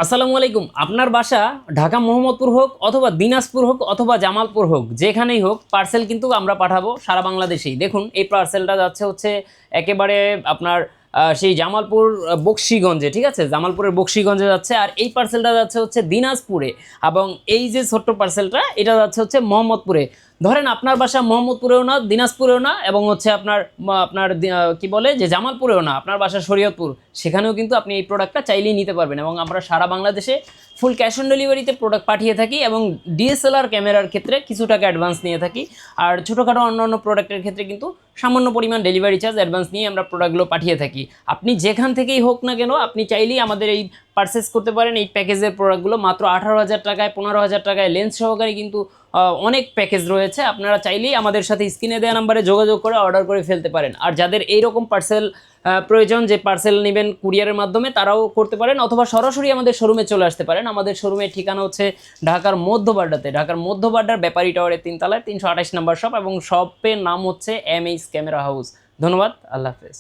আসসালামু আলাইকুম। আপনার বাসা ঢাকা মোহাম্মদপুর হোক অথবা দিনাজপুর হোক অথবা জামালপুর হোক, যেখানেই হোক পার্সেল কিন্তু আমরা পাঠাবো সারা বাংলাদেশেই। দেখুন এই পার্সেলটা যাচ্ছে হচ্ছে একেবারে আপনার সেই জামালপুর বকশীগঞ্জে, ঠিক আছে, জামালপুরের বকশীগঞ্জে যাচ্ছে। আর এই পার্সেলটা যাচ্ছে হচ্ছে দিনাজপুরে, এবং এই যে ছোট্ট পার্সেলটা এটা যাচ্ছে হচ্ছে মোহাম্মদপুরে। ধরেন আপনার বাসা মোহাম্মদপুরেও না, দিনাজপুরেও না, এবং হচ্ছে আপনার কি বলে যে জামালপুরেও না, আপনার বাসা শরীয়তপুর, সেখানেও কিন্তু আপনি এই প্রোডাক্টটা চাইলেই নিতে পারবেন। এবং আমরা সারা বাংলাদেশে ফুল ক্যাশ অন ডেলিভারিতে প্রোডাক্ট পাঠিয়ে থাকি, এবং ডিএসএলআর ক্যামেরার ক্ষেত্রে কিছু টাকা অ্যাডভান্স নিয়ে থাকি। আর ছোটোখাটো অন্যান্য প্রোডাক্টের ক্ষেত্রে কিন্তু সামান্য পরিমাণ ডেলিভারি চার্জ অ্যাডভান্স নিয়ে আমরা প্রোডাক্টগুলো পাঠিয়ে থাকি। আপনি যেখান থেকেই হোক না কেন, আপনি চাইলেই আমাদের এই পারচেস করতে পারেন। এই প্যাকেজের প্রোডাক্টগুলো মাত্র 18,000 টাকায়, 15,000 টাকায় লেন্স সহকারে কিন্তু অনেক প্যাকেজ রয়েছে। আপনারা চাইলেই আমাদের সাথে স্ক্রিনে দেওয়া নাম্বারে যোগাযোগ করে অর্ডার করে ফেলতে পারেন। আর যাদের এইরকম পার্সেল প্রয়োজন, যে পার্সেল নেবেন কুরিয়ারের মাধ্যমে, তারাও করতে পারেন, অথবা সরাসরি আমাদের শোরুমে চলে আসতে পারেন। আমাদের শোরুমের ঠিকানা হচ্ছে ঢাকার মধ্যবাড্ডাতে, ঢাকার মধ্যবাড্ডার ব্যাপারী টাওয়ারের 3 তলায় 328 নম্বর শপ, এবং শপের নাম হচ্ছে MH ক্যামেরা হাউস। ধন্যবাদ, আল্লাহ হাফেজ।